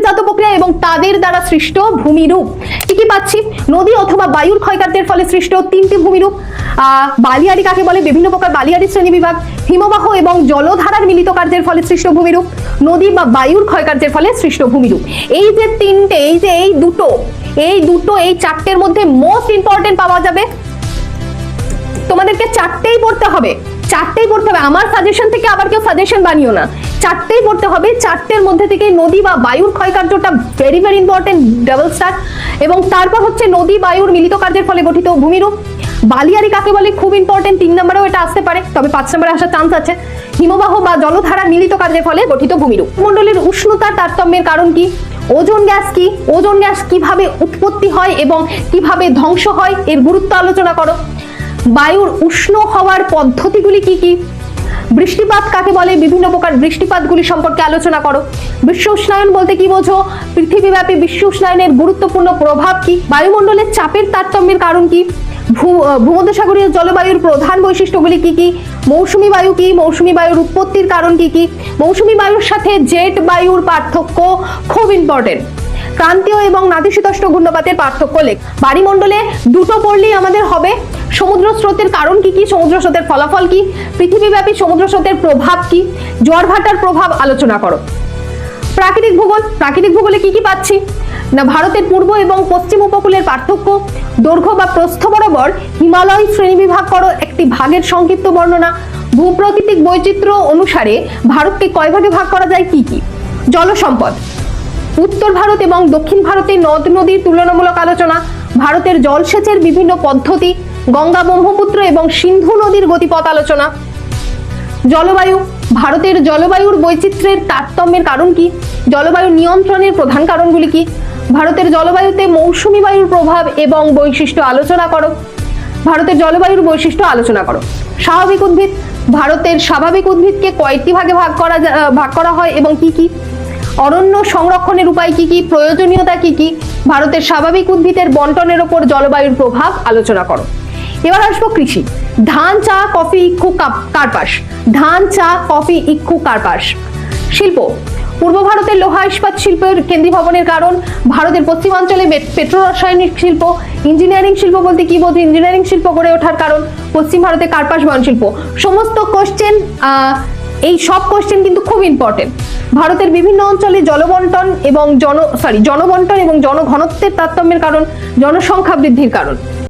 প্রকৃতিজাত প্রক্রিয়া এবং তাদের দ্বারা সৃষ্ট ভূমিরূপ। কি পাচ্ছি? নদী অথবা বায়ুর ক্ষয়কার্যের ফলে সৃষ্ট তিনটি ভূমিরূপ। বালিয়াড়ি কাকে বলে? বিভিন্ন প্রকার বালিয়াড়ি শ্রেণী বিভাগ। হিমবাহ এবং জলধারার মিলিত কার্যের ফলে সৃষ্ট ভূমিরূপ। নদী বা বায়ুর ক্ষয়কার্যের ফলে সৃষ্ট ভূমিরূপ। এই যে তিনটে, এই দুটো এই চারটের মধ্যে মোস্ট ইম্পর্টেন্ট পাওয়া যাবে। তোমাদেরকে চারটেই পড়তে হবে। আমার সাজেশন থেকে আবার কেউ সাজেশন বানিও না, চারটেই পড়তে হবে। চারটের মধ্যে থেকে নদী বা বায়ুর ক্ষয়কার্যটা very very important, double star. এবং তারপর হচ্ছে নদী বায়ুর মিলিত কার্যের ফলে গঠিত ভূমিরূপ। বালিয়াড়ি কাকে বলে? খুব ইম্পর্টেন্ট, 3 নম্বরেও এটা আসতে পারে, তবে 5 নম্বরে আসার চান্স আছে। হিমবাহ বা জলধারা মিলিত কার্যের ফলে গঠিত ভূমিরূপ। মণ্ডলের উষ্ণতার তারতম্যের কারণ কি? ওজোন গ্যাস কি? ওজোন গ্যাস কিভাবে উৎপত্তি হয় এবং কিভাবে ধ্বংস হয় এর গুরুত্ব আলোচনা করো। বায়ুর উষ্ণ হওয়ার পদ্ধতিগুলি কি কি? বৃষ্টিপাত কাকে বলে? বিভিন্ন প্রকার বৃষ্টিপাতগুলি সম্পর্কে আলোচনা করো। বিশ্ব উষ্ণায়ন বলতে কি বোঝো? পৃথিবীব্যাপী বিশ্ব উষ্ণায়নের গুরুত্বপূর্ণ প্রভাব কি? বায়ুমণ্ডলের চাপের তারতম্যের কারণ কি? ভূমধ্যসাগরীয় জলবায়ুর প্রধান বৈশিষ্ট্যগুলি কি কি? মৌসুমী বায়ু কি? মৌসুমী বায়ুর উৎপত্তির কারণ কি কি? মৌসুমী বায়ুর সাথে জেট বায়ুর পার্থক্য খুব ইম্পর্টেন্ট। ক্রান্তীয় এবং নাতিশীতোষ্ণ ঘূর্ণপাতের পার্থক্য লেখ। বায়ুমণ্ডলে দুটো পড়লেই আমাদের হবে। সমুদ্র স্রোতের কারণ কি কি? সমুদ্র স্রোতের ফলাফল কি? পৃথিবীব্যাপী সমুদ্র স্রোতের প্রভাব কি? জোয়ার ভাটার প্রভাব আলোচনা করো। প্রাকৃতিক ভূগোল। প্রাকৃতিক ভূগোলে কি কি পাচ্ছি না? ভারতের পূর্ব এবং পশ্চিম উপকূলের পার্থক্য, দৈর্ঘ্য বা প্রস্থ বরাবর হিমালয় শ্রেণীবিভাগ করো, একটি ভাগের সংক্ষিপ্ত বর্ণনা। ভূপ্রাকৃতিক বৈচিত্র্য অনুসারে ভারতকে কয় ভাগে ভাগ করা যায়? কি কি? জলসম্পদ। উত্তর ভারত এবং দক্ষিণ ভারতের নদ নদীর তুলনামূলক আলোচনা। ভারতের জলসেচের বিভিন্ন পদ্ধতি। গঙ্গা, ব্রহ্মপুত্র এবং সিন্ধু নদীর গতিপথ আলোচনা। জলবায়ু। ভারতের জলবায়ুর বৈচিত্র্যের তারতম্যের কারণ কি? জলবায়ু নিয়ন্ত্রণের প্রধান কারণগুলি কি? ভারতের জলবায়ুতে মৌসুমী বায়ুর প্রভাব এবং বৈশিষ্ট্য আলোচনা করো। ভারতের জলবায়ুর বৈশিষ্ট্য আলোচনা করো। স্বাভাবিক উদ্ভিদ। ভারতের স্বাভাবিক উদ্ভিদকে কয়েকটি ভাগে ভাগ করা হয় এবং কি কি? অরণ্য সংরক্ষণের উপায় কি কি? প্রয়োজনীয়তা কি কি? ভারতের স্বাভাবিক উদ্ভিদের বন্টনের উপর জলবায়ুর প্রভাব আলোচনা করো। এবার আসবো কৃষি। ধান, চা, কফি, ইক্ষু, কার্পাস। ধান, চা, কফি, ইক্ষু, কার্পাস। শিল্প। পূর্ব ভারতের লোহা ইস্পাত শিল্পের কেন্দ্রীভবনের কারণ। ভারতের পশ্চিমাঞ্চলে পেট্রো রাসায়নিক শিল্প। ইঞ্জিনিয়ারিং শিল্প বলতে কি বোঝো? ইঞ্জিনিয়ারিং শিল্প গড়ে ওঠার কারণ। পশ্চিম ভারতে কার্পাস বয়ন শিল্প। সমস্ত কোশ্চেন, এই সব কোশ্চেন কিন্তু খুব ইম্পর্টেন্ট। ভারতের বিভিন্ন অঞ্চলে জনবন্টন এবং জনঘনত্বের তারতম্যের কারণ। জনসংখ্যা বৃদ্ধির কারণ।